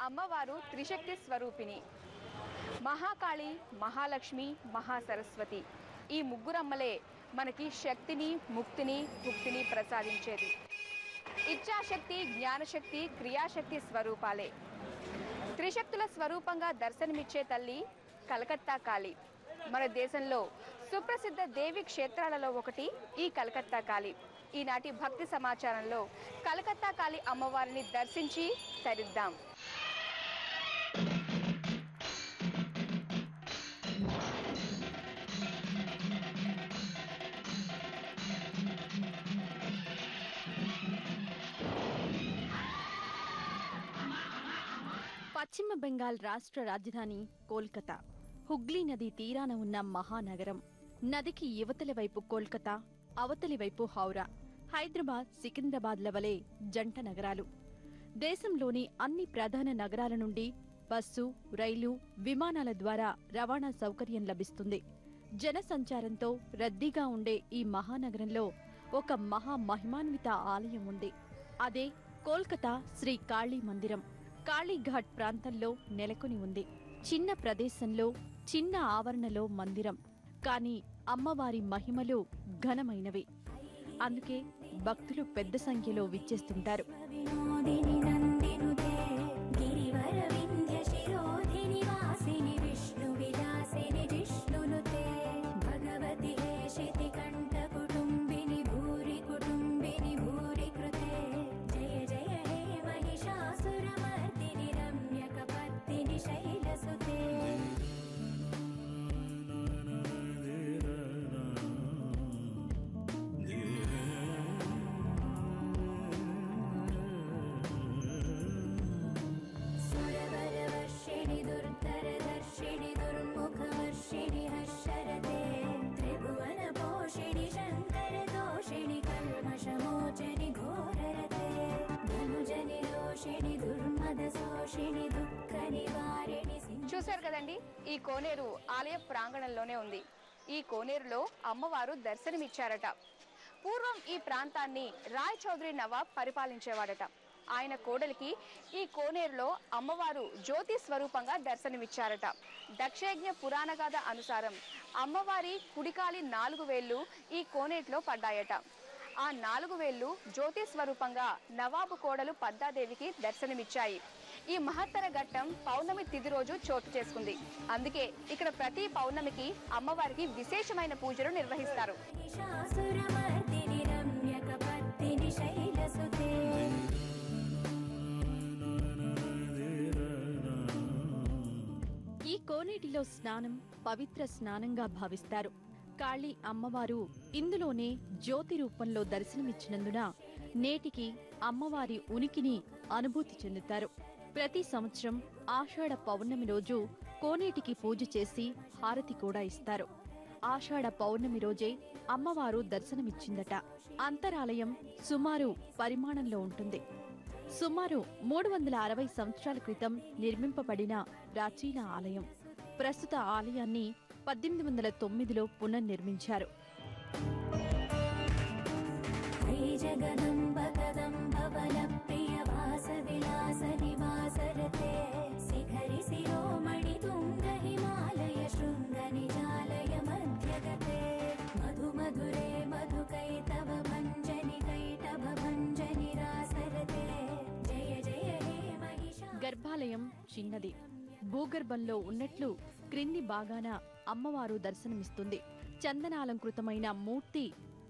అమ్మవారు త్రిశక్తి స్వరూపిణి. మహాకాళి, మహాలక్ష్మి, మహాసరస్వతి ఈ ముగ్గురమ్మలే మనకి శక్తిని, ముక్తిని, భుక్తిని ప్రసాదించేది. ఇచ్ఛాశక్తి, జ్ఞానశక్తి, క్రియాశక్తి స్వరూపాలే. త్రిశక్తుల స్వరూపంగా దర్శనమిచ్చే తల్లి కలకత్తా కాళి. మన దేశంలో సుప్రసిద్ధ దేవి క్షేత్రాలలో ఒకటి ఈ కలకత్తా కాళి. ఈనాటి భక్తి సమాచారంలో కలకత్తా కాళి అమ్మవారిని దర్శించి తరిద్దాం. పశ్చిమ బెంగాల్ రాష్ట్ర రాజధాని కోల్కతా. హుగ్లీ నది తీరాన ఉన్న మహానగరం. నదికి యువతలి వైపు కోల్కతా, అవతలి వైపు హౌరా. హైదరాబాద్, సికింద్రాబాద్ల వలె జంట నగరాలు. దేశంలోని అన్ని ప్రధాన నగరాల నుండి బస్సు, రైలు, విమానాల ద్వారా రవాణా సౌకర్యం లభిస్తుంది. జనసంచారంతో రద్దీగా ఉండే ఈ మహానగరంలో ఒక మహామహిమాన్విత ఆలయం ఉంది. అదే కోల్కతా శ్రీ కాళీ మందిరం. కాళీఘాట్ ప్రాంతంలో నెలకొని ఉంది. చిన్న ప్రదేశంలో, చిన్న ఆవరణలో మందిరం. కాని అమ్మవారి మహిమలు ఘనమైనవి. అందుకే భక్తులు పెద్ద సంఖ్యలో విచ్చేస్తుంటారు. చూశారు కదండి, ఈ కోనేరు ఆలయ ప్రాంగణంలోనే ఉంది. ఈ కోనేరులో అమ్మవారు దర్శనమిచ్చారట. పూర్వం ఈ ప్రాంతాన్ని రాయ్ చౌదరి నవాబ్ పరిపాలించేవాడట. ఆయన కోడలికి ఈ కోనేరులో అమ్మవారు జ్యోతి స్వరూపంగా దర్శనమిచ్చారట. దక్షయజ్ఞ పురాణ గాథ అనుసారం అమ్మవారి కుడికాలి 4 వేళ్లు ఈ కోనేటిలో పడ్డాయట. ఆ 4 వేళ్లు జ్యోతి స్వరూపంగా నవాబు కోడలు పద్దాదేవికి దర్శనమిచ్చాయి. ఈ మహత్తర ఘట్టం పౌర్ణమి తిథి రోజు చోటు చేసుకుంది. అందుకే ఇక్కడ ప్రతి పౌర్ణమికి అమ్మవారికి విశేషమైన పూజలు నిర్వహిస్తారు. ఈ కోనేటిలో స్నానం పవిత్ర స్నానంగా భావిస్తారు. కాళీ అమ్మవారు ఇందులోనే జ్యోతి రూపంలో దర్శనమిచ్చినందున నేటికి అమ్మవారి ఉనికిని అనుభూతి చెందుతారు. ప్రతి సంవత్సరం ఆషాఢ పౌర్ణమి రోజు కోనేటికి పూజ చేసి హారతి కూడా ఇస్తారు. ఆషాఢ పౌర్ణమి రోజే అమ్మవారు దర్శనమిచ్చిందట. అంతరాలయం సుమారు పరిమాణంలో ఉంటుంది. సుమారు 360 సంవత్సరాల క్రితం నిర్మింపబడిన ప్రాచీన ఆలయం. ప్రస్తుత ఆలయాన్ని 1809లో పునర్నిర్మించారు. గర్భాలయం చిన్నది. భూగర్భంలో ఉన్నట్లు క్రింది భాగాన అమ్మవారు దర్శనమిస్తుంది. చందనాలంకృతమైన మూర్తి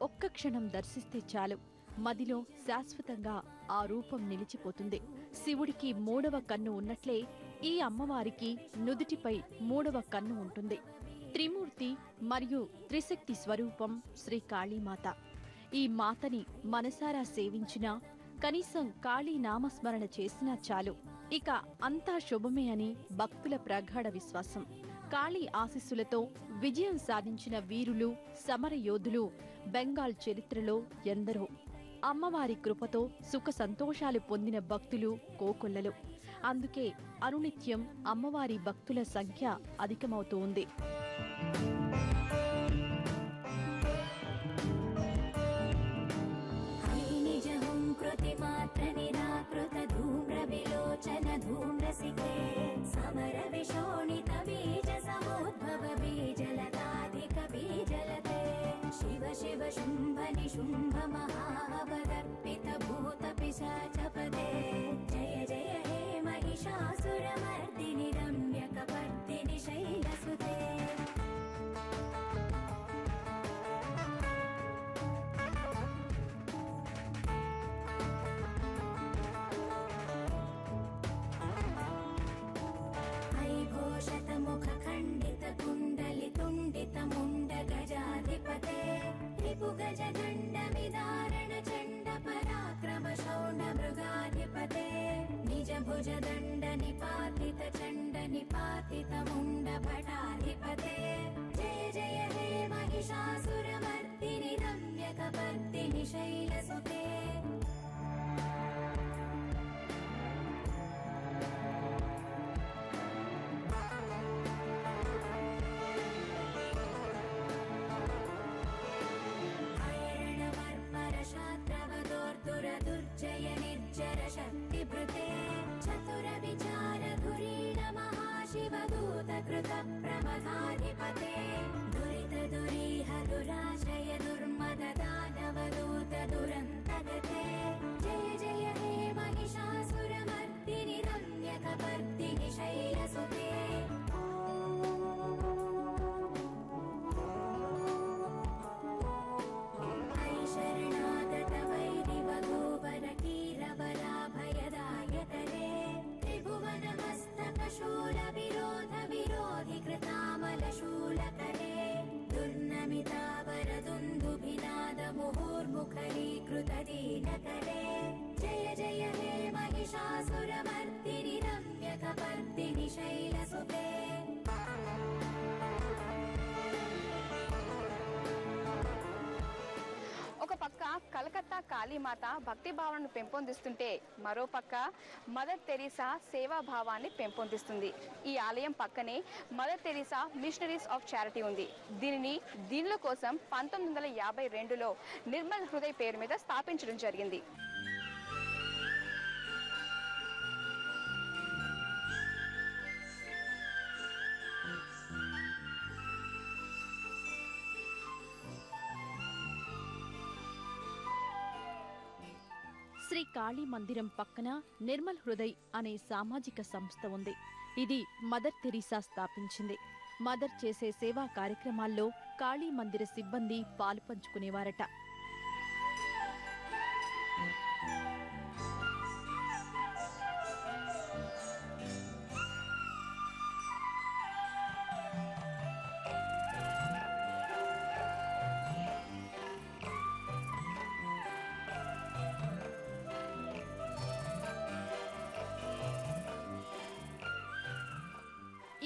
ఒక్క క్షణం దర్శిస్తే చాలు, మదిలో శాశ్వతంగా ఆ రూపం నిలిచిపోతుంది. శివుడికి 3వ కన్ను ఉన్నట్లే ఈ అమ్మవారికి నుదుటిపై 3వ కన్ను ఉంటుంది. త్రిమూర్తి మరియు త్రిశక్తి స్వరూపం శ్రీ కాళీమాత. ఈ మాతని మనసారా సేవించినా, కనీసం కాళీ నామస్మరణ చేసినా చాలు, ఇక అంతా శుభమే అని భక్తుల ప్రగాఢ విశ్వాసం. కాళీ ఆశీస్సులతో విజయం సాధించిన వీరులు, సమర యోధులు బెంగాల్ చరిత్రలో ఎందరో. అమ్మవారి కృపతో సుఖ సంతోషాలు పొందిన భక్తులు కోకొల్లలు. అందుకే అనునిత్యం అమ్మవారి భక్తుల సంఖ్య అధికమవుతూ ఉంది. ధూమ్ర విలోచన ధూమ్రసి शुम्भ महावदर्पित भूत पिशाचपदे जय जय हे महिषासुरमर्दिनि रम्यकपर्दिनि शैलसुते रिपुगजदण्डमिदारण चण्ड पराक्रम शौण्ड मृगाधिपते निज भुजदण्ड निपातित चण्ड निपातित मुण्ड भटाधिपते जय जय हे महिषासुरमर्दिनि रम्यकपर्दिनि शैलसुते दुर्जय निर्जर शक्तिभृते चतुर विचार धुरीण महाशिवदूत कृत प्रमदाधिपते दुरित दुरीह दुराशय दुर्मद दानवदूत दुरन्तगते जय जय हे महिषासुरमर्दिनि रम्यकपर्दिनि शैलसुते शूलविरोध विरोधि कृतामलशूलकरे दुर्नमितावरदुन्दुभिनाद मुहुर्मुखरीकृत दीनकरे जय जय हे महिषासुरमर्दिनि रम्यकपर्दिनि शैलसुते ఒక పక్క కలకత్తా కాళీమాత భక్తి భావనను పెంపొందిస్తుంటే మరో పక్క మదర్ తెరీసా సేవా భావాన్ని పెంపొందిస్తుంది. ఈ ఆలయం పక్కనే Mother Teresa missionaries of charity ఉంది. దీనిని దీనుల కోసం 1952లో నిర్మల్ హృదయ్ పేరు మీద స్థాపించడం జరిగింది. శ్రీ కాళీ మందిరం పక్కన నిర్మల్ హృదయ్ అనే సామాజిక సంస్థ ఉంది. ఇది మదర్ తెరీసా స్థాపించింది. మదర్ చేసే సేవా కార్యక్రమాల్లో కాళీ మందిర సిబ్బంది పాలు పంచుకునేవారట.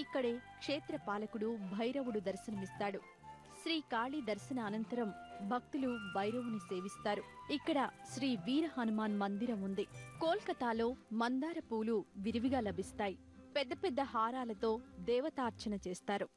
ఇక్కడే క్షేత్ర పాలకుడు భైరవుడు దర్శనమిస్తాడు. శ్రీ కాళీ దర్శన అనంతరం భక్తులు భైరవుని సేవిస్తారు. ఇక్కడ శ్రీ వీర హనుమాన్ మందిరం ఉంది. కోల్కతాలో మందార పూలు విరివిగా లభిస్తాయి. పెద్ద పెద్ద హారాలతో దేవతార్చన చేస్తారు.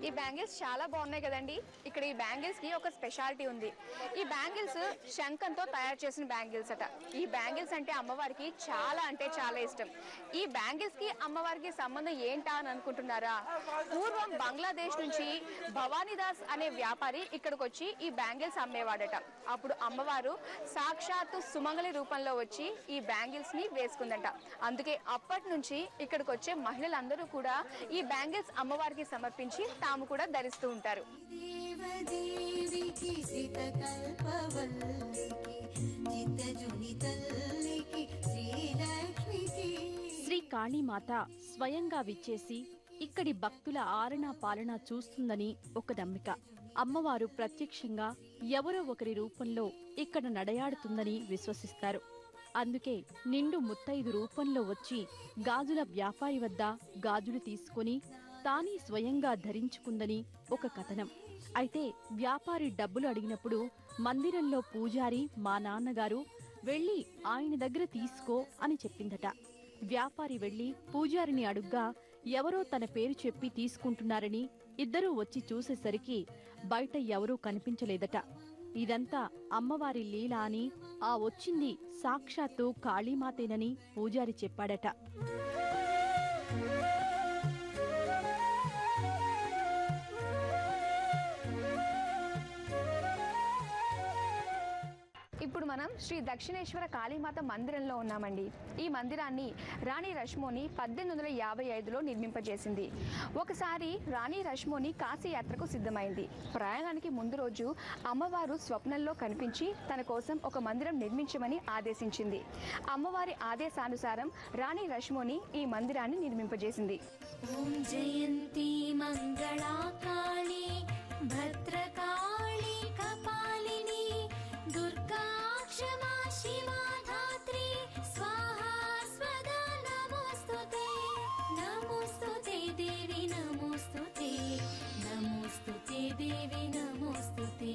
ఈ బ్యాంగిల్స్ చాలా బాగున్నాయి కదండి. ఇక్కడ ఈ బ్యాంగిల్స్ కి ఒక స్పెషాలిటీ ఉంది. ఈ బ్యాంగిల్స్ శంఖంతో తయారు చేసిన బ్యాంగిల్స్ అట. ఈ బ్యాంగిల్స్ అంటే అమ్మవారికి చాలా అంటే చాలా ఇష్టం. ఈ బ్యాంగిల్స్ కి అమ్మవారికి సంబంధం ఏంటా అని అనుకుంటున్నారా? పూర్వం బంగ్లాదేశ్ నుంచి భవానీదాస్ అనే వ్యాపారి ఇక్కడికి వచ్చి ఈ బ్యాంగిల్స్ అమ్మేవాడట. అప్పుడు అమ్మవారు సాక్షాత్తు సుమంగళి రూపంలో వచ్చి ఈ బ్యాంగిల్స్ ని వేసుకుందంట. అందుకే అప్పటి నుంచి ఇక్కడికి వచ్చే మహిళలందరూ కూడా ఈ బ్యాంగిల్స్ అమ్మవారికి సమర్పించి తాము కూడా ధరిస్తూ ఉంటారు. శ్రీ కాళీమాత స్వయంగా విచ్చేసి ఇక్కడి భక్తుల ఆలనా పాలనా చూస్తుందని ఒక నమ్మిక. అమ్మవారు ప్రత్యక్షంగా ఎవరో ఒకరి రూపంలో ఇక్కడ నడయాడుతుందని విశ్వసిస్తారు. అందుకే నిండు ముత్తైదు రూపంలో వచ్చి గాజుల వ్యాపారి వద్ద గాజులు తీసుకుని తానే స్వయంగా ధరించుకుందని ఒక కథనం. అయితే వ్యాపారి డబ్బులు అడిగినప్పుడు మందిరంలో పూజారి మా నాన్నగారు వెళ్ళి ఆయన దగ్గర తీసుకో అని చెప్పిందట. వ్యాపారి వెళ్లి పూజారిని అడుగ్గా ఎవరో తన పేరు చెప్పి తీసుకుంటున్నారని ఇద్దరూ వచ్చి చూసేసరికి బయట ఎవరూ కనిపించలేదట. ఇదంతా అమ్మవారి లీల అని, ఆ వచ్చింది సాక్షాత్తు కాళీమాతేనని పూజారి చెప్పాడట. ఇప్పుడు మనం శ్రీ దక్షిణేశ్వర కాళీమాత మందిరంలో ఉన్నామండి. ఈ మందిరాన్ని రాణి రష్మోని 1855లో నిర్మింపజేసింది. ఒకసారి రాణి రష్మోని కాశీ యాత్రకు సిద్ధమైంది. ప్రయాణానికి ముందు రోజు అమ్మవారు స్వప్నంలో కనిపించి తన కోసం ఒక మందిరం నిర్మించమని ఆదేశించింది. అమ్మవారి ఆదేశానుసారం రాణి రష్మోని ఈ మందిరాన్ని నిర్మింపజేసింది. ఓం జయంతి మంగళా కాళీ భద్రకాళీ కపాలిని దుర్గా క్షమా శివా ధాత్రి స్వాహా స్వదా నమోస్తుతే నమోస్తుతే దేవి నమోస్తుతే నమోస్తుతే దేవి నమోస్తుతే.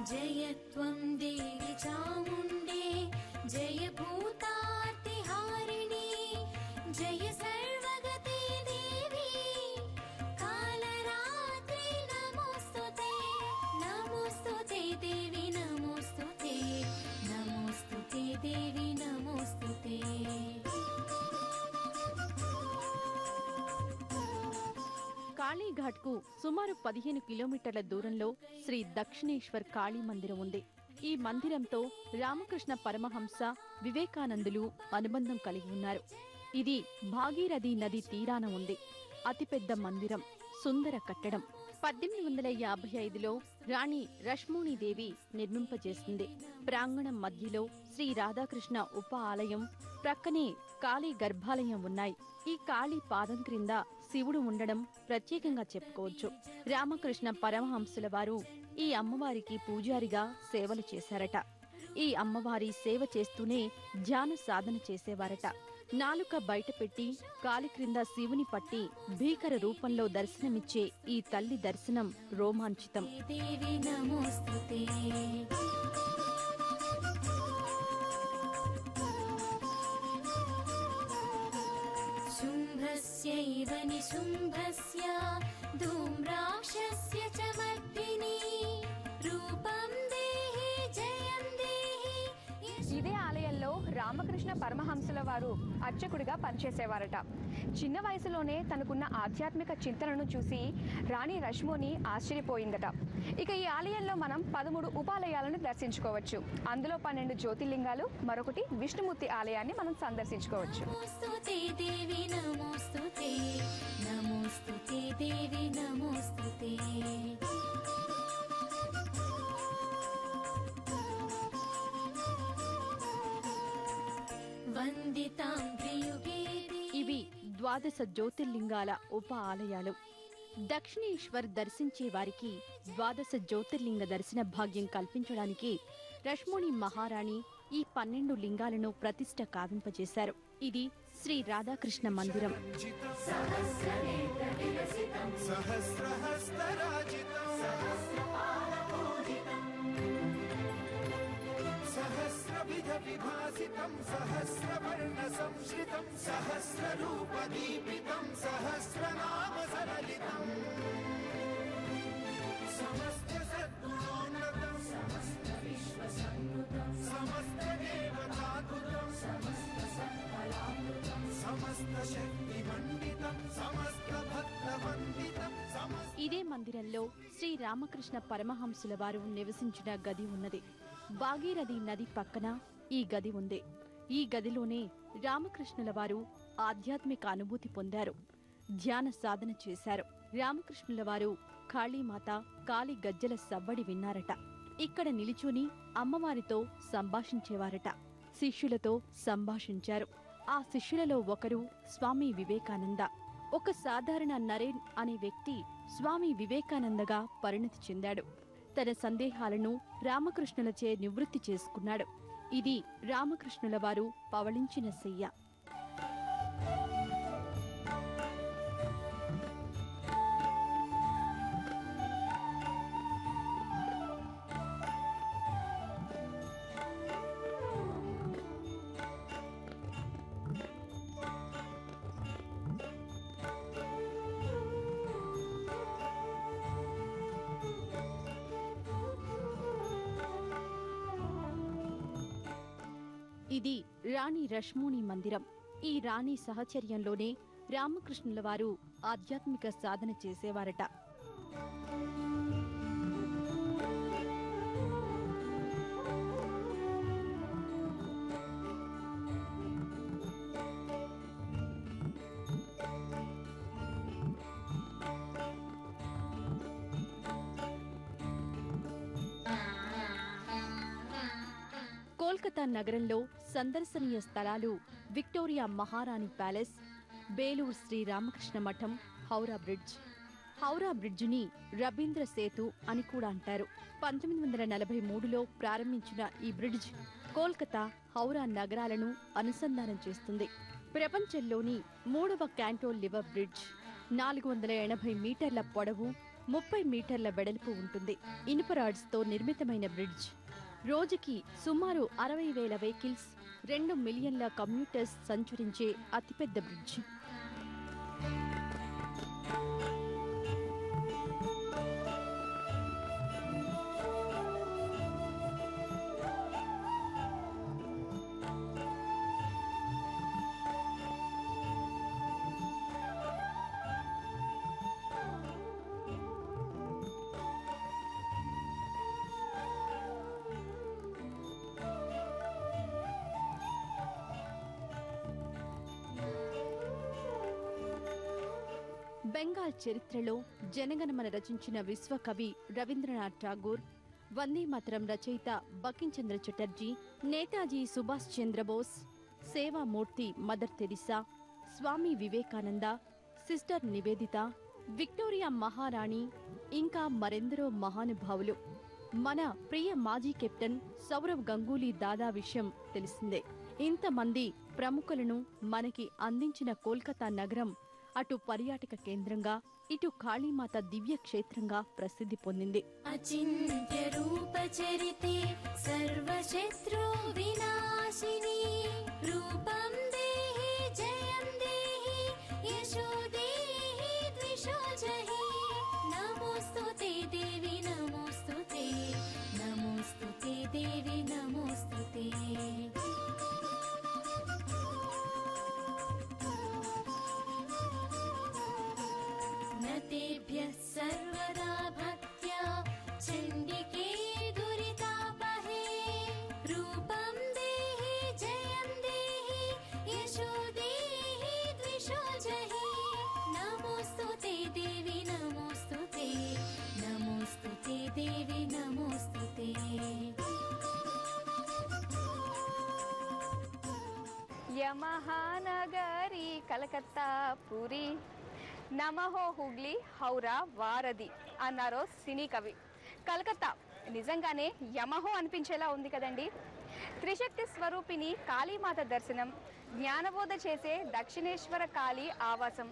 जय त्वं देवी चामुण्डे जय भूतार्तिहारिणी जय सर्वगते देवी कालरात्रि नमोस्तुते नमोस्तुते देवी नमोस्तुते नमोस्तुते देवी नमोस्तुते. కాళీఘాట్ కు సుమారు 15 కిలోమీటర్ల దూరంలో శ్రీ దక్షిణేశ్వర్ కాళీ మందిరం ఉంది. ఈ మందిరంతో రామకృష్ణ పరమహంస, వివేకానందులు అనుబంధం కలిగి ఉన్నారు. ఇది భాగీరథి నది తీరాన ఉంది. అతిపెద్ద మందిరం, సుందర కట్టడం. 1855లో రాణి రష్మోణీదేవి నిర్మింపజేసింది. ప్రాంగణం మధ్యలో శ్రీ రాధాకృష్ణ ఉప ఆలయం, ప్రక్కనే కాళీ గర్భాలయం ఉన్నాయి. ఈ కాళీ పాదం క్రింద శివుడు ఉండడం ప్రత్యేకంగా చెప్పుకోవచ్చు. రామకృష్ణ పరమహంసుల వారు ఈ అమ్మవారికి పూజారిగా సేవలు చేశారట. ఈ అమ్మవారి సేవ చేస్తూనే ధ్యాన సాధన చేసేవారట. నాలుక బయటపెట్టి కాలి క్రింద శివుని పట్టి భీకర రూపంలో దర్శనమిచ్చే ఈ తల్లి దర్శనం రోమాంచితం. దేవి నమోస్తుతే. శుంభస్యైవ నిశుంభస్య ధూమ్రాక్షస్య చ మర్దిని రూపం దేహి జయం దేహి. ఇదే ఆలయంలో రామకృష్ణ పరమహంసుల వారు అర్చకుడిగా పనిచేసేవారట. చిన్న వయసులోనే తనకున్న ఆధ్యాత్మిక చింతనను చూసి రాణి రష్మోని ఆశ్చర్యపోయిందట. ఇక ఈ ఆలయంలో మనం 13 ఉపాలయాలను దర్శించుకోవచ్చు. అందులో 12 జ్యోతిర్లింగాలు, మరొకటి విష్ణుమూర్తి ఆలయాన్ని మనం సందర్శించుకోవచ్చు. నమోస్తుతే దేవి నమోస్తుతే నమోస్తుతే దేవి నమోస్తుతే. వందితాం త్రియుగే. ఇవి 12 జ్యోతిర్లింగాల ఉప ఆలయాలు. దక్షిణేశ్వర్ దర్శించే వారికి 12 జ్యోతిర్లింగ దర్శన భాగ్యం కల్పించడానికి రష్మోణి మహారాణి ఈ 12 లింగాలను ప్రతిష్ఠ కావింపజేశారు. ఇది శ్రీ రాధాకృష్ణ మందిరం. విభాసితం సహస్రవర్ణ సంశ్రితం సహస్రరూప దీపితం సహస్రనామ సరళితం సమస్త సద్గుణోన్నతం సమస్త విశ్వసన్నుతం సమస్త దేవతాకృతం సమస్త సత్ఫలామృతం సమస్త శక్తి మండితం సమస్త భక్త వందితం. ఇదే మందిరంలో శ్రీ రామకృష్ణ పరమహంసుల వారు నివసించిన గది ఉన్నది. భాగీరథి నది పక్కన ఈ గది ఉంది. ఈ గదిలోనే రామకృష్ణుల వారు ఆధ్యాత్మిక అనుభూతి పొందారు, ధ్యాన సాధన చేశారు. రామకృష్ణుల వారు కాళీమాత కాళీ గజ్జల సవ్వడి విన్నారట. ఇక్కడ నిలుచుని అమ్మవారితో సంభాషించేవారట. శిష్యులతో సంభాషించారు. ఆ శిష్యులలో ఒకరు స్వామి వివేకానంద. ఒక సాధారణ నరేన్ అనే వ్యక్తి స్వామి వివేకానందగా పరిణతి చెందాడు. తన సందేహాలను రామకృష్ణులచే నివృత్తి చేసుకున్నాడు. ఇది రామకృష్ణుల వారు పవళించిన శయ్య. ఇది రాణి రష్మూని మందిరం. ఈ రాణి సహచర్యంలోనే రామకృష్ణుల వారు ఆధ్యాత్మిక సాధన చేసేవారట. కోల్కతా నగరంలో సందర్శనీయ స్థలాలు విక్టోరియా మహారాణి ప్యాలెస్, బేలూర్ శ్రీ రామకృష్ణ మఠం, హౌరా బ్రిడ్జ్. హౌరా బ్రిడ్జిని రబీంద్ర సేతు అని కూడా అంటారు. 1943లో ప్రారంభించిన ఈ బ్రిడ్జ్ కోల్కతా, హౌరా నగరాలను అనుసంధానం చేస్తుంది. ప్రపంచంలోని 3వ క్యాంటోలివర్ బ్రిడ్జ్. 480 మీటర్ల పొడవు, 30 మీటర్ల వెడల్పు ఉంటుంది. ఇనుప రాడ్స్తో నిర్మితమైన బ్రిడ్జ్. రోజుకి సుమారు 60,000 వెహికల్స్, 2 మిలియన్ల కమ్యూటర్స్ సంచరించే అతిపెద్ద బ్రిడ్జ్. బెంగాల్ చరిత్రలో జనగణమన రచించిన విశ్వకవి రవీంద్రనాథ్ ఠాగూర్, వందే మాతరం రచయిత Bankim Chandra Chatterjee, Netaji Subhash Chandrabose, సేవామూర్తి mother Teresa, Swami Vivekananda, sister Nivedita, Victoria మహారాణి, ఇంకా మరెందరో మహానుభావులు. మన ప్రియ మాజీ కెప్టెన్ సౌరవ్ గంగూలీ దాదా విషయం తెలిసిందే. ఇంతమంది ప్రముఖులను మనకి అందించిన కోల్కతా నగరం అటు పర్యాటక కేంద్రంగా, ఇటు కాళీమాత దివ్య క్షేత్రంగా ప్రసిద్ధి పొందింది. అచింత్య రూప చరితే సర్వశత్రు వినాశిని రూపం దేహి జయం దేహి యశో దేహి ద్విషో జహి నమోస్తుతే దేవి నమోస్తుతే నమోస్తుతే దేవి నమోస్తుతే. तेभ्यः सर्वदा भक्त्या चण्डिके दुरितापहे रूपं देहि जयं देहि यशो देहि द्विषो जहि नमोस्तुते देवी नमोस्तुते नमोस्तुते देवी नमोस्तुते. యమహానగరి కలకత్తా పురి నమహో హుగ్లీ హౌరా వారధి అన్నారో సినీ కవి. కలకత్తా నిజంగానే యమహో అనిపించేలా ఉంది కదండి. త్రిశక్తి స్వరూపిణి కాళీమాత దర్శనం, జ్ఞానబోధ చేసే దక్షిణేశ్వర కాళీ ఆవాసం,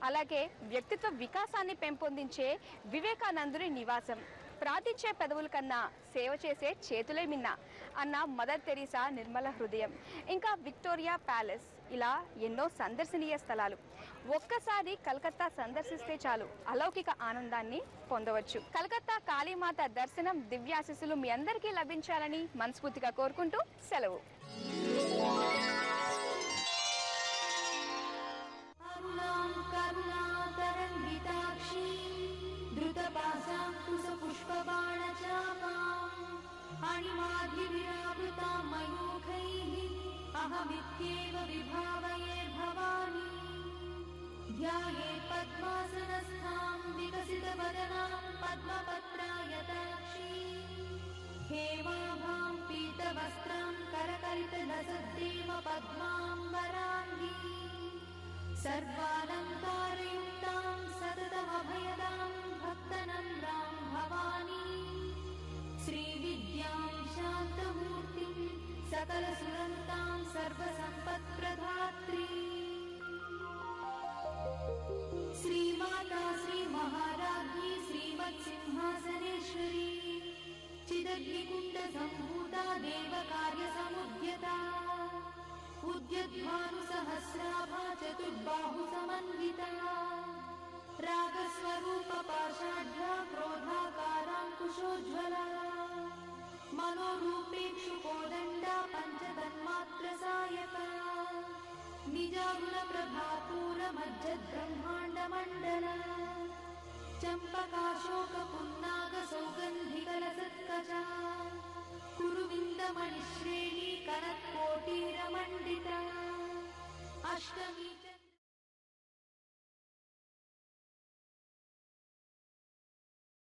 అలాగే వ్యక్తిత్వ వికాసాన్ని పెంపొందించే వివేకానందుని నివాసం, ప్రార్థించే పెదవుల కన్నా సేవ చేసే చేతులే మిన్న అన్న మదర్ తెరీసా నిర్మల హృదయం, ఇంకా విక్టోరియా ప్యాలెస్, ఇలా ఎన్నో సందర్శనీయ స్థలాలు. ఒక్కసారి కలకత్తా సందర్శిస్తే చాలు అలౌకిక ఆనందాన్ని పొందవచ్చు. కలకత్తా కాళీమాత దర్శనం దివ్యాశీస్సులు మీ అందరికీ లభించాలని మనస్ఫూర్తిగా కోరుకుంటూ సెలవు. अहमित्येव विभावये भवानी ध्याये पद्मासनस्थां विकसितवदनां पद्मपत्रायताक्षी हरितलसद्देव पद्माम्बराङ्गी सर्वालङ्कारयुक्तां सततमभयदां भक्तनम्रां भवानी श्रीविद्यां शान्तमूर्तिं सकलसुरन्तां सर्वसम्पत्प्रदात्री श्रीमाता श्रीमहाराज्ञी श्रीमत्सिंहासनेश्वरी चिदग्निकुण्डसम्भूता देवकार्यसमुद्यता उद्यद्भानुसहस्राभा चतुर्बाहुसमन्विता रागस्वरूपपाषाढ्या क्रोधाकाराङ्कुशोज्ज्वला मनोरूपेक्षुकोदण्डा पञ्चतन्मात्रसायका निजागुणप्रभापूरमज्जद्ब्रह्माण्ड